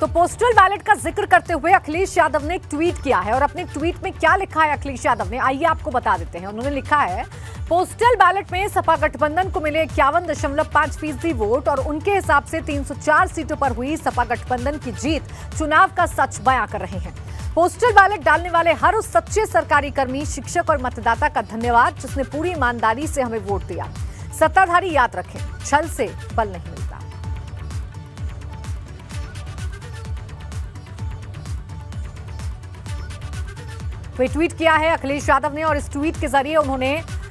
तो postal ballot का जिक्र करते हुए अखिलेश यादव ने एक ट्वीट किया है और अपने ट्वीट में क्या लिखा है अखिलेश यादव ने, आइए आपको बता देते हैं। उन्होंने लिखा है, पोस्टल बैलेट में सपा गठबंधन को मिले 51.5% वोट और उनके हिसाब से 304 सीटों पर हुई सपा गठबंधन की जीत चुनाव का सच बयां कर रहे हैं। पोस्टल बैलेट डालने वाले हर उस सच्चे सरकारी कर्मी, शिक्षक और मतदाता का धन्यवाद जिसने पूरी ईमानदारी से हमें वोट दिया। सत्ताधारी याद रखें, छल से बल नहीं मिलता। ट्वीट किया है अखिलेश यादव ने और इस ट्वीट के जरिए उन्होंने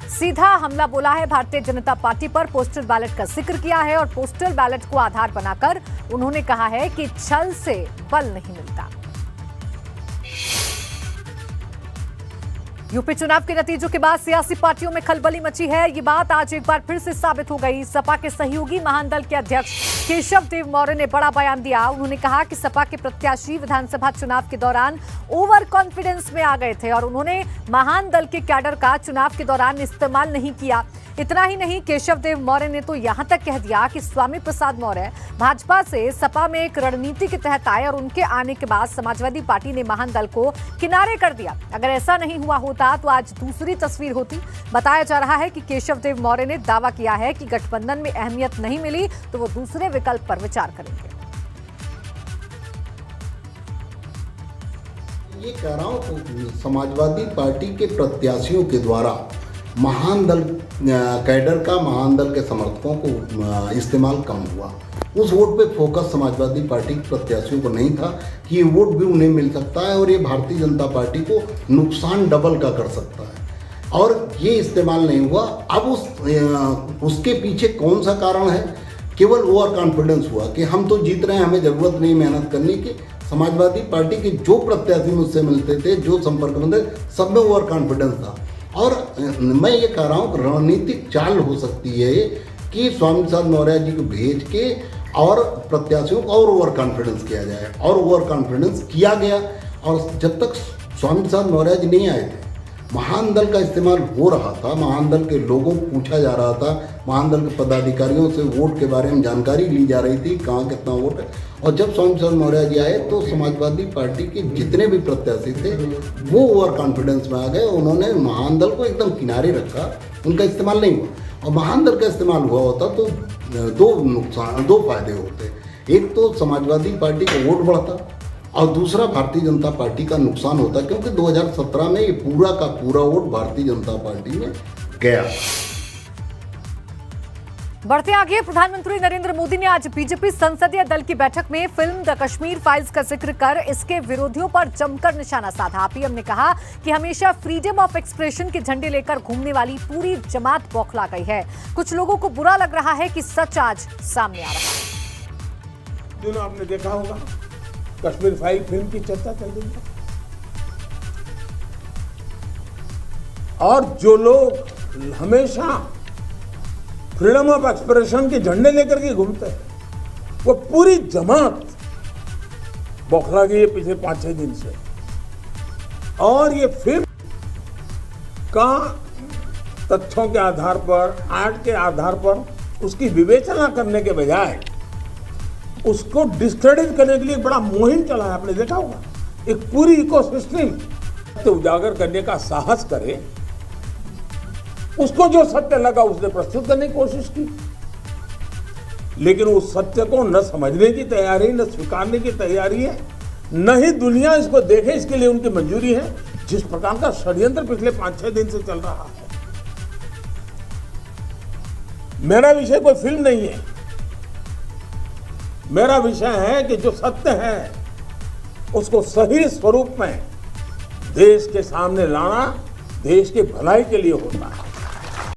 सीधा हमला बोला है भारतीय जनता पार्टी पर। पोस्टल बैलेट का जिक्र किया है और पोस्टल बैलेट को आधार बनाकर उन्होंने कहा है कि छल से बल नहीं मिलता। यूपी चुनाव के नतीजों के बाद सियासी पार्टियों में खलबली मची है। ये बात आज एक बार फिर से साबित हो गई। सपा के सहयोगी महान दल के अध्यक्ष केशव देव मौर्य ने बड़ा बयान दिया। उन्होंने कहा कि सपा के प्रत्याशी विधानसभा चुनाव के दौरान ओवर कॉन्फिडेंस में आ गए थे और उन्होंने महान दल के कैडर का चुनाव के दौरान इस्तेमाल नहीं किया। इतना ही नहीं, केशव देव मौर्य ने तो यहां तक कह दिया कि स्वामी प्रसाद मौर्य भाजपा से सपा में एक रणनीति के तहत आए और उनके आने के बाद समाजवादी पार्टी ने महान दल को किनारे कर दिया। अगर ऐसा नहीं हुआ होता तो आज दूसरी तस्वीर होती। बताया जा रहा है कि केशव देव मौर्य ने दावा किया है कि गठबंधन में अहमियत नहीं मिली तो वो दूसरे विकल्प पर विचार करेंगे। ये कह रहा हूं, समाजवादी पार्टी के प्रत्याशियों के द्वारा महान दल कैडर का, महान दल के समर्थकों को इस्तेमाल कम हुआ। उस वोट पे फोकस समाजवादी पार्टी के प्रत्याशियों को नहीं था कि ये वोट भी उन्हें मिल सकता है और ये भारतीय जनता पार्टी को नुकसान डबल का कर सकता है, और ये इस्तेमाल नहीं हुआ। अब उसके पीछे कौन सा कारण है? केवल ओवर कॉन्फिडेंस हुआ कि हम तो जीत रहे हैं, हमें ज़रूरत नहीं मेहनत करने की। समाजवादी पार्टी के जो प्रत्याशी मुझसे मिलते थे, जो संपर्क में थे, सब में ओवर कॉन्फिडेंस था। और मैं ये कह रहा हूँ, रणनीतिक चाल हो सकती है कि स्वामी प्रसाद मौर्य जी को भेज के और प्रत्याशियों को और ओवर कॉन्फिडेंस किया जाए, और ओवर कॉन्फिडेंस किया गया। और जब तक स्वामी प्रसाद मौर्य जी नहीं आए थे, महान दल का इस्तेमाल हो रहा था, महान दल के लोगों को पूछा जा रहा था, महान दल के पदाधिकारियों से वोट के बारे में जानकारी ली जा रही थी, कहाँ कितना वोट है। और जब स्वामी प्रसाद मौर्य जी आए तो समाजवादी पार्टी के जितने भी प्रत्याशी थे वो ओवर कॉन्फिडेंस में आ गए। उन्होंने महान दल को एकदम किनारे रखा, उनका इस्तेमाल नहीं हुआ। और महान दल का इस्तेमाल हुआ होता तो दो फायदे होते। एक तो समाजवादी पार्टी का वोट बढ़ता और दूसरा भारतीय जनता पार्टी का नुकसान होता, क्योंकि 2017 में ये पूरा का पूरा वोट भारतीय जनता पार्टी में गया। बढ़ते आगे, प्रधानमंत्री नरेंद्र मोदी ने आज बीजेपी संसदीय दल की बैठक में फिल्म द कश्मीर फाइल्स का जिक्र कर इसके विरोधियों पर जमकर निशाना साधा। पीएम ने कहा कि हमेशा फ्रीडम ऑफ एक्सप्रेशन के झंडे लेकर घूमने वाली पूरी जमात बौखला गई है। कुछ लोगों को बुरा लग रहा है कि सच आज सामने आ रहा है। आपने देखा होगा, कश्मीर फाइल फिल्म की चर्चा चल रही है और जो लोग हमेशा फ्रीडम ऑफ एक्सप्रेशन के झंडे लेकर के घूमते हैं, वो पूरी जमात बौखला गई है पिछले 5-6 दिन से। और ये फिल्म का तथ्यों के आधार पर, आर्ट के आधार पर उसकी विवेचना करने के बजाय उसको डिस्क्रेडिट करने के लिए बड़ा मुहिम चला है। आपने देखा होगा, एक पूरी इकोसिस्टम उजागर करने का साहस करे, उसको जो सत्य लगा उसने प्रस्तुत करने की कोशिश की, लेकिन उस सत्य को न समझने की तैयारी, न स्वीकारने की तैयारी है, न ही दुनिया इसको देखे इसके लिए उनकी मंजूरी है। जिस प्रकार का षड्यंत्र पिछले 5-6 दिन से चल रहा है। मेरा विषय कोई फिल्म नहीं है, मेरा विषय है कि जो सत्य है उसको सही स्वरूप में देश के सामने लाना देश की भलाई के लिए होता है।